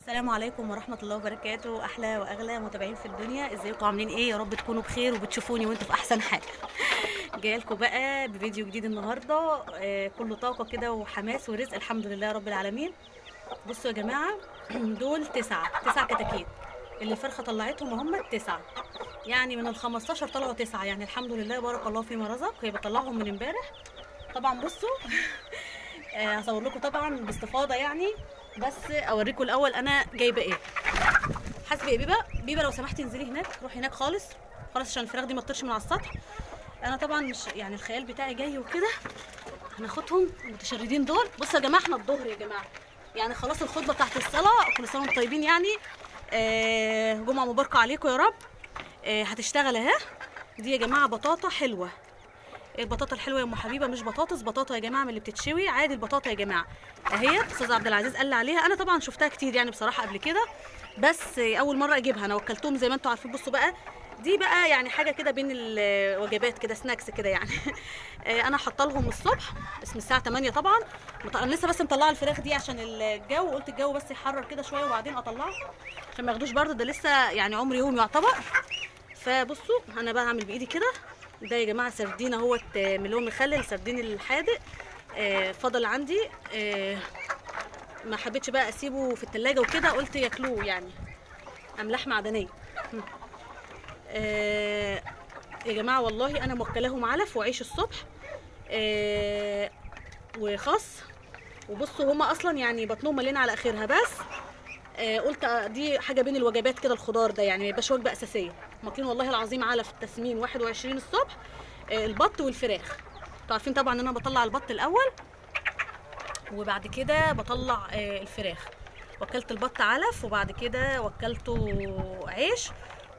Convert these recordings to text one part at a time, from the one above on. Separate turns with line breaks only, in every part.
السلام عليكم ورحمة الله وبركاته. أحلى وأغلى متابعين في الدنيا، ازيكم عاملين ايه؟ يا رب تكونوا بخير وبتشوفوني وانتوا في أحسن حال. جايه لكم بقى بفيديو جديد النهاردة، كله طاقة كده وحماس ورزق، الحمد لله رب العالمين. بصوا يا جماعة، دول تسعة كتاكيت اللي الفرخة طلعتهم، هم التسعة. يعني من ال15 طلعوا تسعة، يعني الحمد لله بارك الله فيما رزق. هي بطلعهم من امبارح. طبعا بصوا، هصور لكم طبعا باستفاضة يعني، بس اوريكم الاول انا جايبه ايه. حاسبه يا بيبا، بيبا لو سمحتي انزلي هناك، روحي هناك خالص خالص عشان الفراخ دي ما تطيرش من على السطح. انا طبعا مش يعني الخيال بتاعي جاي وكده. هناخدهم المتشردين دول. بصوا يا جماعه، احنا الظهر يا جماعه، يعني خلاص الخطبه بتاعت الصلاه، كل سنه وانتم طيبين يعني. جمعه مباركه عليكم يا رب. هتشتغل اهي. دي يا جماعه بطاطا حلوه. البطاطا الحلوه يا ام حبيبه، مش بطاطس، بطاطا يا جماعه من اللي بتتشوي عادي. البطاطا يا جماعه اهي، استاذ عبد العزيز قال لي عليها. انا طبعا شفتها كتير يعني بصراحه قبل كده، بس اول مره اجيبها. انا وكلتهم زي ما انتم عارفين. بصوا بقى، دي بقى يعني حاجه كده بين الوجبات كده، سناكس كده يعني. انا حاطه لهم الصبح، اسم الساعه 8 طبعا. انا لسه بس مطلعه الفراخ دي عشان الجو، قلت الجو بس يحرر كده شويه وبعدين اطلعها عشان ما ياخدوش برضه، ده لسه يعني عمر يوم يعتبر. فبصوا انا بقى هعمل بايدي كده. ده يا جماعه سردين اهوت، ملون مخلل، سردين الحادق. فضل عندي. ما حبيتش بقى اسيبه في التلاجة وكده، قلت ياكلوه يعني، املاح معدنيه. آه يا جماعه والله انا موكلاهم علف وعيش الصبح، وخس. وبصوا هما اصلا يعني بطنهم مليانه على اخرها، بس قلت دي حاجه بين الوجبات كده، الخضار ده يعني ما يبقاش وجبه اساسيه. واكلين والله العظيم علف التسمين 21 الصبح. البط والفراخ. انتوا عارفين طبعا ان انا بطلع البط الاول وبعد كده بطلع الفراخ. وكلت البط علف وبعد كده وكلته عيش.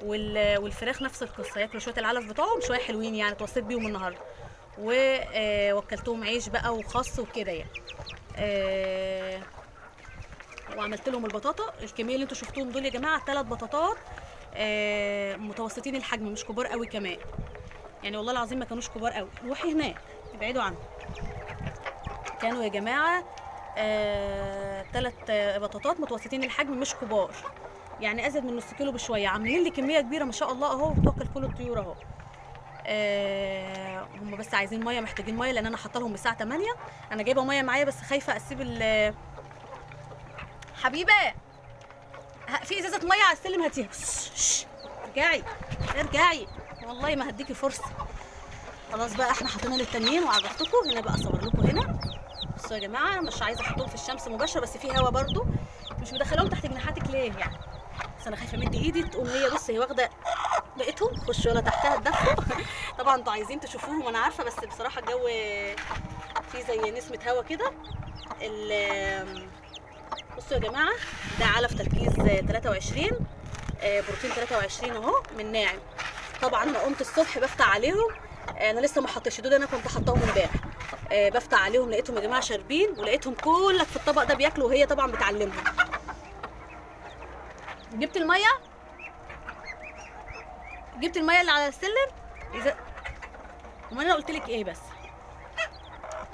والفراخ نفس القصه، ياكلوا شويه العلف بتوعهم شويه حلوين يعني، اتوصيت بيهم النهارده. ووكلتهم عيش بقى وخس وكده يعني. وعملت لهم البطاطا الكميه اللي انتوا شفتوهم دول يا جماعه، 3 بطاطات متوسطين الحجم، مش كبار قوي كمان يعني. والله العظيم ما كانوش كبار قوي. روحي هناك ابعدوا عنهم. كانوا يا جماعه 3 بطاطات متوسطين الحجم، مش كبار يعني، ازيد من نص كيلو بشويه. عاملين لي كميه كبيره ما شاء الله اهو، بتوكل كل الطيور اهو. هم بس عايزين ميه، محتاجين ميه، لان انا حاطه لهم الساعه 8. انا جايبه ميه معايا بس خايفه اسيب حبيبه، في ازازه ميه على السلم هاتيها. ارجعي ارجعي، والله ما هديكي فرصه. خلاص بقى احنا حطينا للتانيين وعجبتكم. هنا بقى اصور لكم هنا. بصوا يا جماعه، مش عايزه احطهم في الشمس مباشره، بس في هوا برضو. مش مدخلاهم تحت جناحاتك ليه يعني؟ بس انا خايفه امد ايدي تقوم هي، بص هي واخده بقيتهم، خشوا يلا تحتها تدفوا. طبعا انتوا عايزين تشوفوهم وانا عارفه، بس بصراحه الجو فيه زي نسمه هوا كده. بصوا يا جماعه، ده علف تركيز 23، بروتين 23 اهو من ناعم. طبعا انا قمت الصبح بفتح عليهم. انا لسه ما حطيتش دول، انا كنت حطاهم امبارح. بفتح عليهم لقيتهم يا جماعه شاربين، ولقيتهم كلك في الطبق ده بياكلوا، وهي طبعا بتعلمهم. جبت الميه، جبت الميه اللي على السلم. اذا امال انا قلت لك ايه؟ بس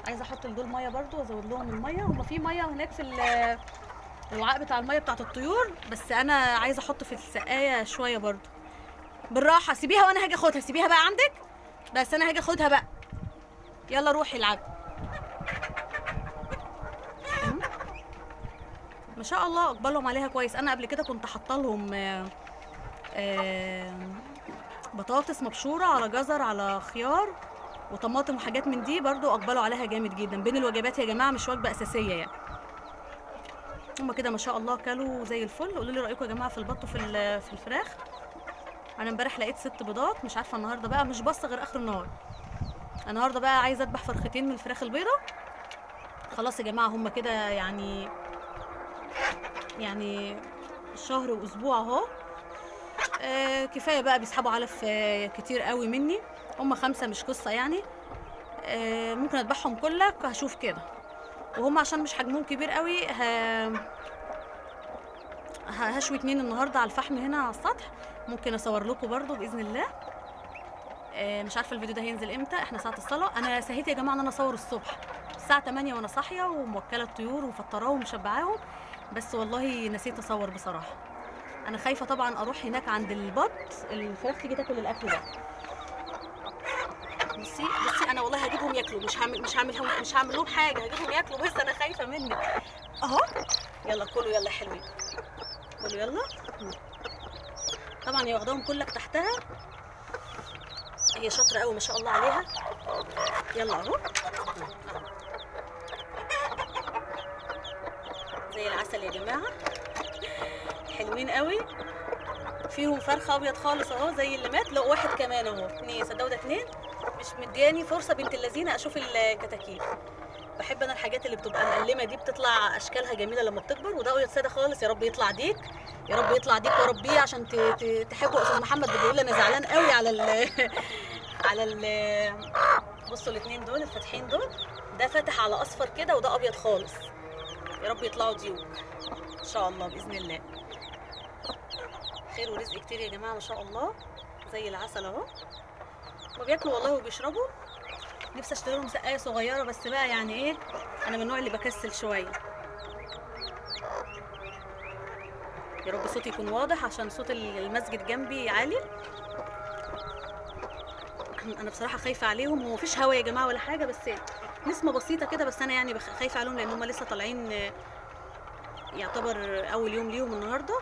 عايزه احط لدول ميه برضو وازود لهم الميه. هما في ميه هناك في الوعاء بتاع الميه بتاعت الطيور، بس انا عايزه احط في السقايه شويه برضو. بالراحه سيبيها وانا هاجي اخدها، سيبيها بقى عندك، بس انا هاجي اخدها بقى. يلا روحي العبي. ما شاء الله اقبلهم عليها كويس. انا قبل كده كنت حاطه لهم بطاطس مبشوره على جزر على خيار وطماطم وحاجات من دي، برضو اقبلوا عليها جامد جدا بين الوجبات يا جماعه، مش وجبه اساسيه يعني. هما كده ما شاء الله كلوا زي الفل. قولوا لي رايكم يا جماعه في البط في الفراخ. انا امبارح لقيت 6 بيضات، مش عارفه النهارده بقى، مش باصه غير اخر النهار. النهارده بقى عايزه اذبح فرختين من الفراخ البيضه. خلاص يا جماعه هما كده يعني شهر واسبوع اهو. كفايه بقى، بيسحبوا علف كتير قوي مني. هم 5 مش قصه يعني. ممكن اذبحهم كلك، هشوف كده. وهم عشان مش حجمهم كبير قوي هشوي 2 النهارده على الفحم هنا على السطح. ممكن اصور لكم برضو باذن الله. مش عارفه الفيديو ده هينزل امتى، احنا ساعه الصلاه. انا سهيت يا جماعه ان انا اصور الصبح الساعه 8 وانا صاحيه وموكله الطيور ومفطراهم ومشبعاهم. بس والله نسيت اصور بصراحه. انا خايفه طبعا اروح هناك عند البط الفراخ تيجي تاكل الاكل ده. بصي بصي انا والله هجيبهم ياكلوا، مش هعمل لهم حاجه، هجيبهم ياكلوا بس انا خايفه منك اهو. يلا كلوا يلا حلوين، كلوا يلا. طبعا هي واخداهم كلك تحتها، هي شاطره قوي ما شاء الله عليها. يلا اهو زي العسل يا جماعه، حلوين قوي. فيهم فرخ ابيض خالص اهو زي اللي مات. لو واحد كمان اهو، اتنين صدقوا ده اتنين. مش مدياني فرصه بنت اللذينه اشوف الكتاكيت. بحب انا الحاجات اللي بتبقى مقلمه دي، بتطلع اشكالها جميله لما بتكبر. وده ابيض ساده خالص، يا رب يطلع ديك، يا رب يطلع ديك وربيه عشان تحبوا. استاذ محمد بيقول لي انا زعلان قوي على على بصوا الاثنين دول الفاتحين دول، ده فاتح على اصفر كده وده ابيض خالص. يا رب يطلعوا ديوك ان شاء الله باذن الله. خير ورزق كتير يا جماعه ما شاء الله، زي العسل اهو. ما بياكلوا والله وبيشربوا. نفسي اشتري لهم سقايه صغيره بس بقى يعني ايه، انا من النوع اللي بكسل شويه. يا رب صوتي يكون واضح عشان صوت المسجد جنبي عالي. انا بصراحه خايفه عليهم، هو مفيش هوا يا جماعه ولا حاجه، بس نسمه بسيطه كده، بس انا يعني خايفه عليهم لان هم لسه طالعين، يعتبر اول يوم ليهم النهارده.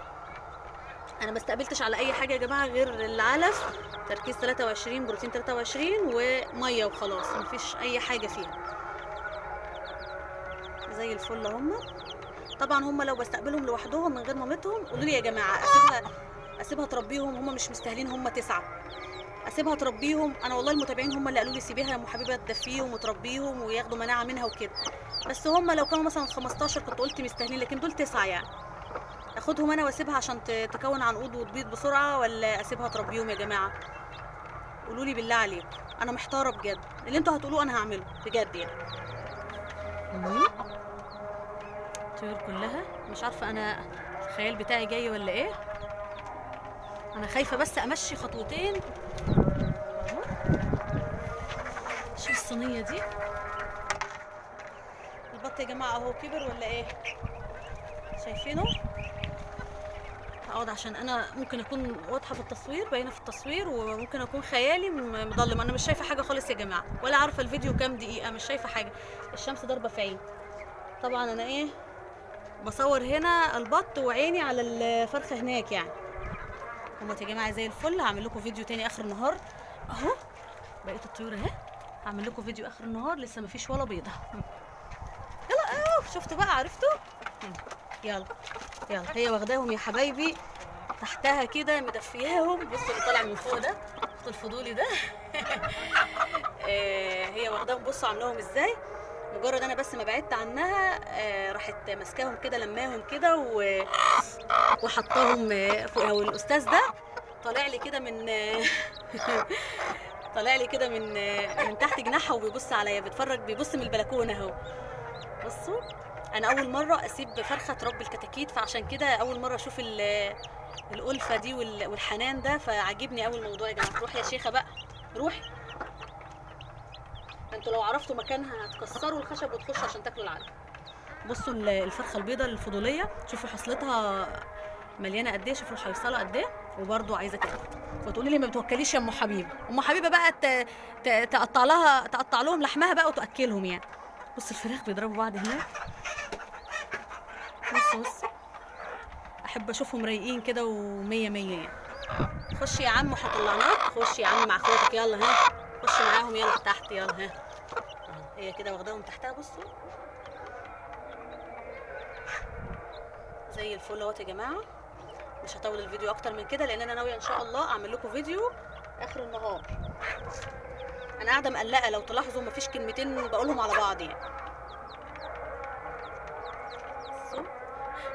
انا ما استقبلتش على اي حاجه يا جماعه غير العلف، تركيز 23 بروتين 23 وميه وخلاص، مفيش اي حاجه فيها. زي الفل هم. طبعا هم لو بستقبلهم لوحدهم من غير مامتهم قولوا لي يا جماعه اسيبها تربيهم، هم مش مستاهلين، هم 9. اسيبها تربيهم؟ انا والله المتابعين هم اللي قالوا لي سيبيها يا ام حبيبه تدفيهم وتربيهم وياخدوا مناعه منها وكده. بس هم لو كانوا مثلا 15 كنت قلت مستاهلين، لكن دول 9 يعني. اخدهم انا واسيبها عشان تكون عنقود وتبيض بسرعه، ولا اسيبها تربيهم يا جماعه؟ قولوا لي بالله عليكم، انا محتاره بجد. اللي انتوا هتقولوه انا هعمله بجد يعني. الطيور كلها مش عارفه انا الخيال بتاعي جاي ولا ايه. انا خايفه بس امشي خطوتين. شوف الصينيه دي، البط يا جماعه اهو كبر ولا ايه؟ شايفينه؟ هقعد عشان انا ممكن اكون واضحه في التصوير، باينه في التصوير، وممكن اكون خيالي مضلم. انا مش شايفه حاجه خالص يا جماعه، ولا عارفه الفيديو كام دقيقه، مش شايفه حاجه، الشمس ضاربه في عيني. طبعا انا ايه بصور هنا البط وعيني على الفرخه هناك يعني. هما يا جماعه زي الفل. هعمل لكم فيديو تاني اخر النهار اهو، بقيت الطيور اهي. هعمل لكم فيديو اخر النهار، لسه مفيش ولا بيضه. يلا اهو شفتوا بقى، عرفتوا. يلا يلا، هي واخداهم يا حبايبي تحتها كده مدفياهم. بصوا اللي طالع من فوق ده، الفضولي ده. هي واخداهم، بصوا عاملاهم ازاي. مجرد انا بس ما بعدت عنها راحت ماسكاهم كده، لماهم كده وحطاهم فوق. او الاستاذ ده طالع لي كده من طالع لي كده من تحت جناحها وبيبص عليا، بيتفرج، بيبص من البلكونه اهو. بصوا انا اول مره اسيب فرخه تربي الكتاكيت، فعشان كده اول مره اشوف الالفه دي والحنان ده، فعجبني اول موضوع يا جماعه. روحي يا شيخه بقى روحي، انتوا لو عرفتوا مكانها هتكسروا الخشب وتخشوا عشان تاكلوا العلف. بصوا الفرخه البيضاء الفضوليه، شوفوا حصلتها مليانه قد ايه، شوفوا الحيصله قد ايه، وبرده عايزه تاكل. وتقولي لي ما بتوكليش يا ام حبيبه. ام حبيبه بقى تقطع لهم لحمها بقى وتاكلهم يعني. بص الفراخ بيضربوا بعض هناك. بص احب اشوفهم رايقين كده ومية مية يعني. خش يا عم وهطلعناك، خش يا عم مع اخواتك، يلا ها خش معاهم يلا تحت يلا ها. هي كده واخداهم تحتها. بصوا زي الفل اهوت يا جماعه. مش هطول الفيديو اكتر من كده لان انا ناويه ان شاء الله اعمل لكم فيديو اخر النهار. انا قاعده مقلقه، لو تلاحظوا مفيش كلمتين بقولهم على بعض يعني.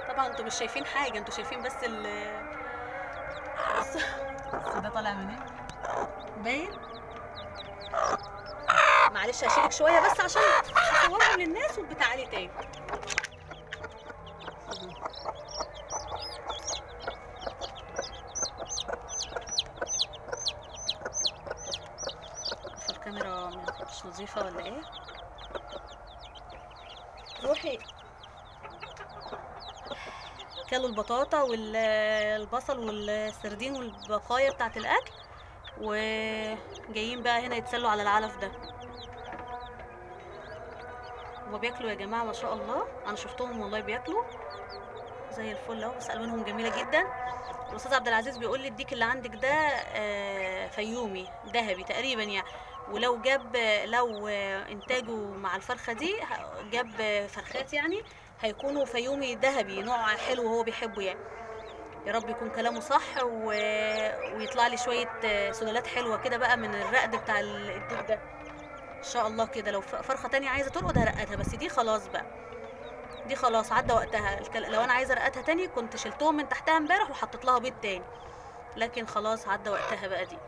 طبعا انتوا مش شايفين حاجه، انتوا شايفين بس بص ده طالع منين باين. معلش هشيلك شويه بس عشان اصورهم للناس وبتعالي تاني. الكاميرا مش نظيفه ولا ايه؟ روحي كلوا البطاطا والبصل والسردين والبقايا بتاعه الاكل، وجايين بقى هنا يتسلوا على العلف ده. هما بياكلوا يا جماعه ما شاء الله، انا شفتهم والله بياكلوا زي الفل اهو، بس الوانهم جميله جدا. الاستاذ عبد العزيز بيقول لي الديك اللي عندك ده فيومي ذهبي تقريبا يعني، ولو جاب لو انتاجه مع الفرخه دي جاب فرخات يعني هيكونوا فيومي ذهبي، نوع حلو وهو بيحبه يعني. يا رب يكون كلامه صح ويطلع لي شويه سلالات حلوه كده بقى من الرقد بتاع الديك ده ان شاء الله كده. لو فرخه تانية عايزه ترقد هرقدها، بس دي خلاص بقى، دي خلاص عدى وقتها. لو انا عايزه ارقدها تاني كنت شلتهم من تحتها امبارح وحطيت لها بيض تاني، لكن خلاص عدى وقتها بقى. دي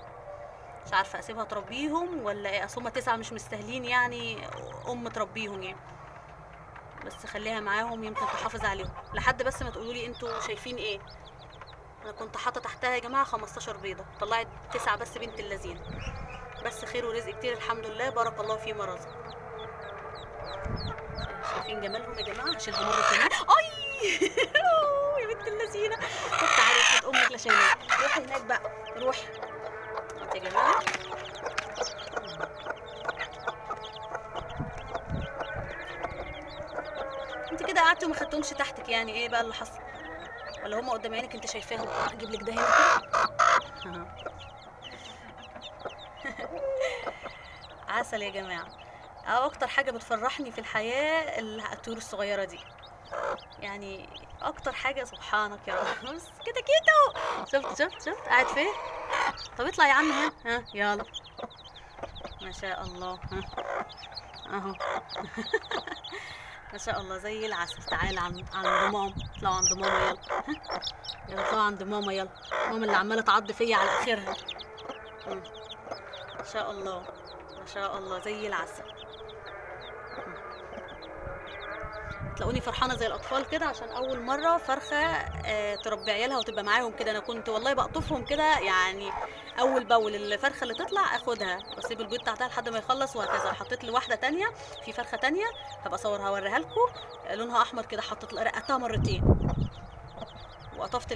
مش عارفه اسيبها تربيهم ولا ايه، اصل هما 9 مش مستاهلين يعني تربيهم يعني، بس خليها معاهم يمكن تحافظ عليهم لحد بس ما تقولوا لي انتوا شايفين ايه. انا كنت حاطه تحتها يا جماعه 15 بيضه، طلعت 9 بس بنت اللذين، بس خير ورزق كتير الحمد لله، بارك الله فيما رزق. شايفين جمالهم يا جماعه؟ هشيلها مره كمان. اي يا بنت اللذينه، طب تعالي اخد امك لا شايلاه، روحي هناك بقى روحي يا جماعه. انت كده قعدتي وما خدتهمش تحتك، يعني ايه بقى اللي حصل؟ ولا هما قدام عينك انت شايفاهم؟ اجيب لك ده هنا كده. عسل يا جماعه. اكتر حاجه بتفرحني في الحياه الطيور الصغيره دي، يعني اكتر حاجه. سبحانك يا رب، بس كده كده. شفت قاعد فين؟ طب اطلع يا عم هنا، ها يلا. ما شاء الله، ها اهو. ما شاء الله زي العسل. تعالى عند ماما، اطلعوا عند ماما يلا، ها يلا اطلعوا عند ماما يلا. ماما اللي عماله تعض فيا على اخرها. ما شاء الله ما شاء الله زي العسل. تلاقوني فرحانه زي الاطفال كده عشان اول مره فرخه تربي عيالها وتبقى معاهم كده. انا كنت والله بقطفهم كده يعني اول باول، الفرخه اللي تطلع اخدها واسيب البيض بتاعتها لحد ما يخلص وهكذا. حطيت لي واحده تانية في فرخه تانية هبقى اصورها اوريها لكم، لونها احمر كده، حطيت رقتها مرتين وقطفت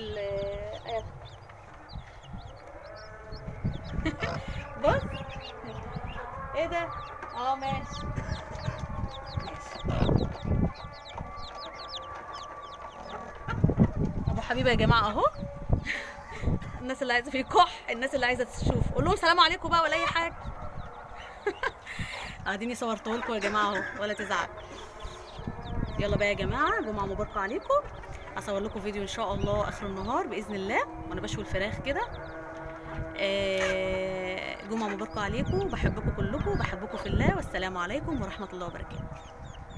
بص ايه ده. ماشي ابو حبيبه يا جماعه اهو. الناس اللي عايزه يكح، الناس اللي عايزه تشوف قول لهم سلام عليكم بقى ولا اي حاجه. اديني صورته لكم يا جماعه اهو ولا تزعل. يلا بقى يا جماعه، جمعه مباركه عليكم. هصور لكم فيديو ان شاء الله اخر النهار باذن الله وانا بشوي الفراخ كده. جمعه مباركه عليكم، بحبكم كلكم، بحبكم في الله، والسلام عليكم ورحمه الله وبركاته.